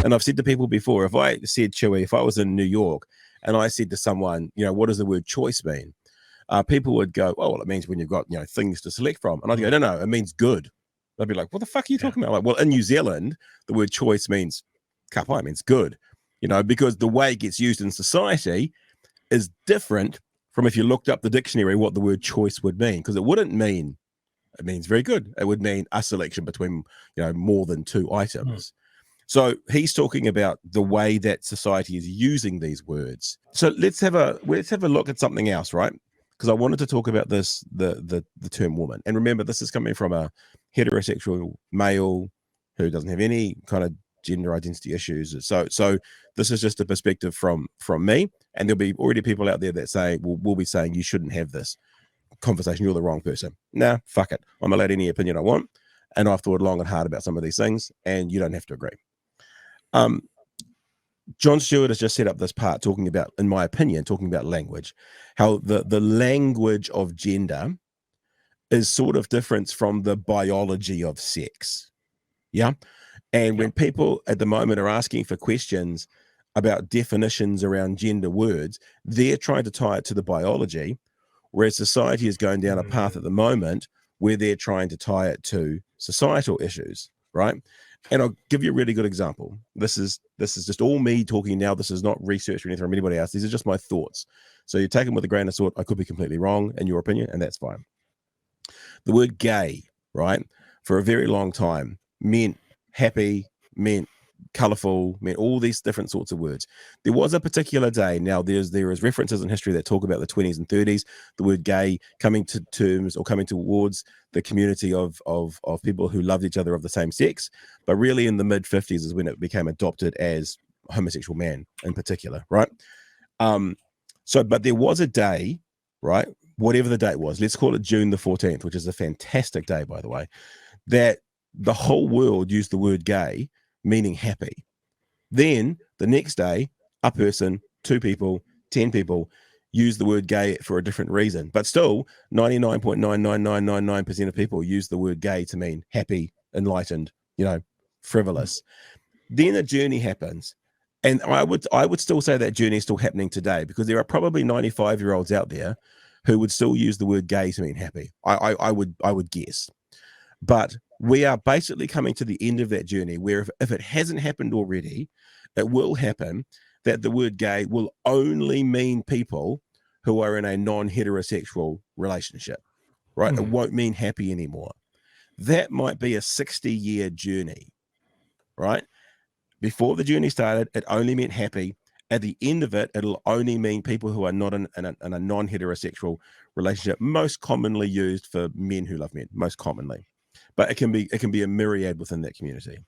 And I've said to people before, if I said, Chewy, if I was in New York and I said to someone, what does the word choice mean? People would go, oh, well, it means when you've got, things to select from. And I'd go, no, it means good. They'd be like, what the fuck are you talking about? Like, well, in New Zealand, the word choice means kapai, means good, because the way it gets used in society is different from if you looked up the dictionary what the word choice would mean, because it wouldn't mean it means very good. It would mean a selection between, more than two items. So he's talking about the way that society is using these words. So let's have a look at something else, right? Because I wanted to talk about this, the term woman. And remember, this is coming from a heterosexual male who doesn't have any kind of gender identity issues. So this is just a perspective from me. And there'll be already people out there that say, we'll be saying you shouldn't have this conversation. You're the wrong person. Nah, fuck it. I'm allowed any opinion I want. And I've thought long and hard about some of these things, and you don't have to agree. John Stewart has just set up this part talking about, in my opinion, talking about language, how the language of gender is sort of different from the biology of sex. Yeah. And when people at the moment are asking for questions about definitions around gender words, they're trying to tie it to the biology, whereas society is going down a path at the moment where they're trying to tie it to societal issues, right? And I'll give you a really good example. This is just all me talking now. This is not research or anything from anybody else. These are just my thoughts. So you take them with a grain of salt. I could be completely wrong in your opinion, and that's fine. The word gay, right, for a very long time meant happy, meant colorful, meant all these different sorts of words. There was a particular day. Now there is references in history that talk about the 20s and 30s, the word gay coming to terms or coming towards the community of people who loved each other of the same sex. But really in the mid 50s is when it became adopted as homosexual man in particular, right? But there was a day, right, whatever the date was, let's call it June the 14th, which is a fantastic day, by the way, that the whole world used the word gay, meaning happy. Then the next day, a person, 2 people, 10 people use the word gay for a different reason. But still, 99.99999% of people use the word gay to mean happy, enlightened, frivolous. Then a journey happens. And I would still say that journey is still happening today, because there are probably 95-year-olds out there who would still use the word gay to mean happy. I would guess. But we are basically coming to the end of that journey where if it hasn't happened already, it will happen that the word gay will only mean people who are in a non-heterosexual relationship, right? It won't mean happy anymore. That might be a 60-year journey, right? Before the journey started, it only meant happy. At the end of it, it'll only mean people who are not in a non-heterosexual relationship, most commonly used for men who love men, most commonly. But it can be a myriad within that community.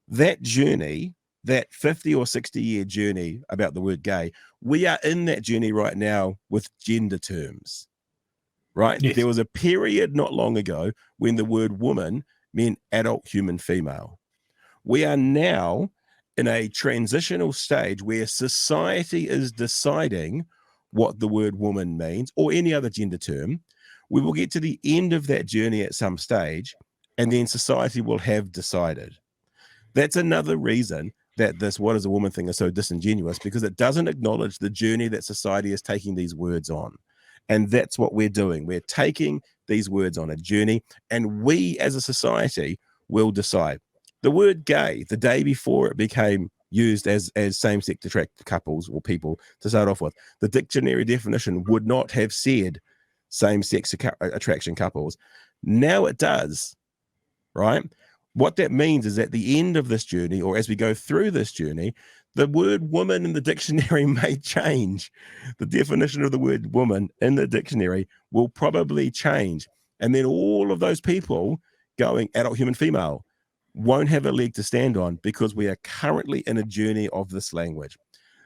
That journey, that 50 or 60-year journey about the word gay, we are in that journey right now with gender terms, right? Yes. There was a period not long ago when the word woman meant adult human female. We are now in a transitional stage where society is deciding what the word woman means, or any other gender term. We will get to the end of that journey at some stage, and then society will have decided. That's another reason that this what is a woman thing is so disingenuous, because it doesn't acknowledge the journey that society is taking these words on. And that's what we're doing. We're taking these words on a journey, and we as a society will decide. The word gay, the day before it became used as same-sex attracted couples or people to start off with, the dictionary definition would not have said same-sex attraction couples. Now it does, right? What that means is at the end of this journey, or as we go through this journey, the word woman in the dictionary may change. The definition of the word woman in the dictionary will probably change. And then all of those people going adult human female won't have a leg to stand on, because we are currently in a journey of this language.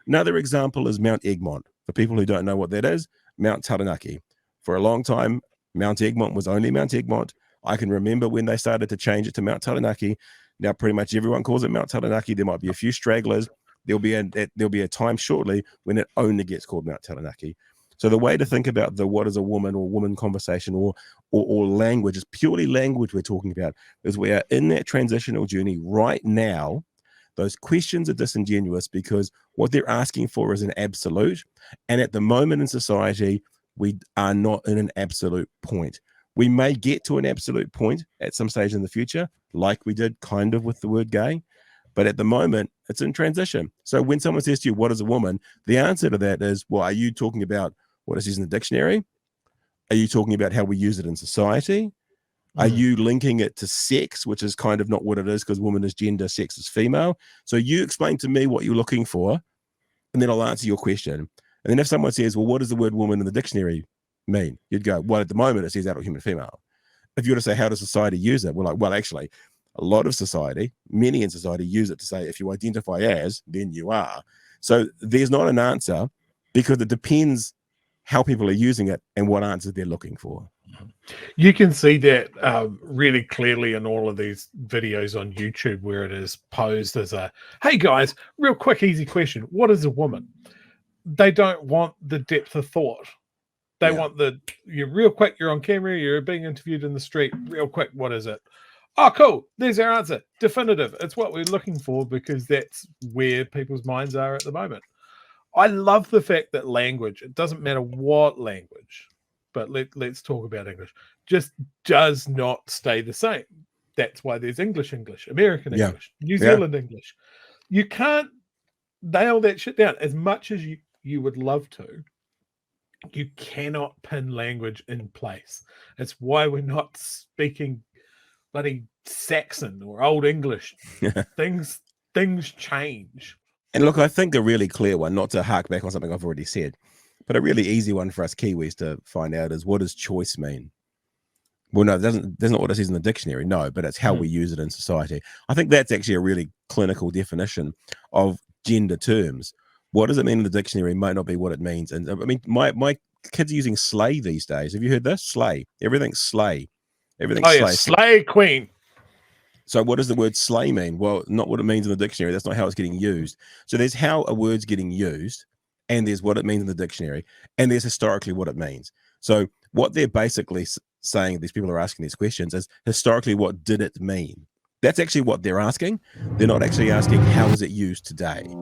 Another example is Mount Egmont. For people who don't know what that is, Mount Taranaki. For a long time, Mount Egmont was only Mount Egmont. I can remember when they started to change it to Mount Taranaki. Now pretty much everyone calls it Mount Taranaki. There might be a few stragglers. There'll be a time shortly when it only gets called Mount Taranaki. So the way to think about the what is a woman or woman conversation or language, is purely language we're talking about, is we are in that transitional journey right now those questions are disingenuous because what they're asking for is an absolute. And at the moment in society, we are not in an absolute point. We may get to an absolute point at some stage in the future, like we did kind of with the word gay. But at the moment, it's in transition. So when someone says to you, what is a woman? The answer to that is, well, are you talking about what it says in the dictionary? Are you talking about how we use it in society? Are you linking it to sex, which is kind of not what it is because woman is gender, sex is female? So you explain to me what you're looking for, and then I'll answer your question. And then if someone says, well, what does the word woman in the dictionary mean? You'd go, well, at the moment, it says adult human female. If you were to say, how does society use it? We're like, well, actually, a lot of society, many in society use it to say, if you identify as, then you are. So there's not an answer because it depends how people are using it and what answer they're looking for. You can see that really clearly in all of these videos on YouTube where it is posed as a, hey guys, real quick, easy question. What is a woman? They don't want the depth of thought. They want you're real quick, you're on camera, you're being interviewed in the street, real quick, what is it? Oh, cool. There's our answer. Definitive. It's what we're looking for because that's where people's minds are at the moment. I love the fact that language, it doesn't matter what language, but let's talk about English, just does not stay the same. That's why there's English, American English, New Zealand English. You can't nail that shit down as much as you would love to. You cannot pin language in place. It's why we're not speaking bloody Saxon or Old English. Things change. And look, I think a really clear one, not to hark back on something I've already said, but a really easy one for us Kiwis to find out is, what does choice mean? Well, no, that's not what it says in the dictionary, no, but it's how we use it in society. I think that's actually a really clinical definition of gender terms. What does it mean in the dictionary might not be what it means. And I mean, my kids are using slay these days. Have you heard this? Slay. Everything's slay. Everything's slay. Yeah, slay queen. So what does the word slay mean? Well, not what it means in the dictionary. That's not how it's getting used. So there's how a word's getting used, and there's what it means in the dictionary, and there's historically what it means. So what they're basically saying, these people are asking these questions, is historically, what did it mean? That's actually what they're asking. They're not actually asking, how is it used today?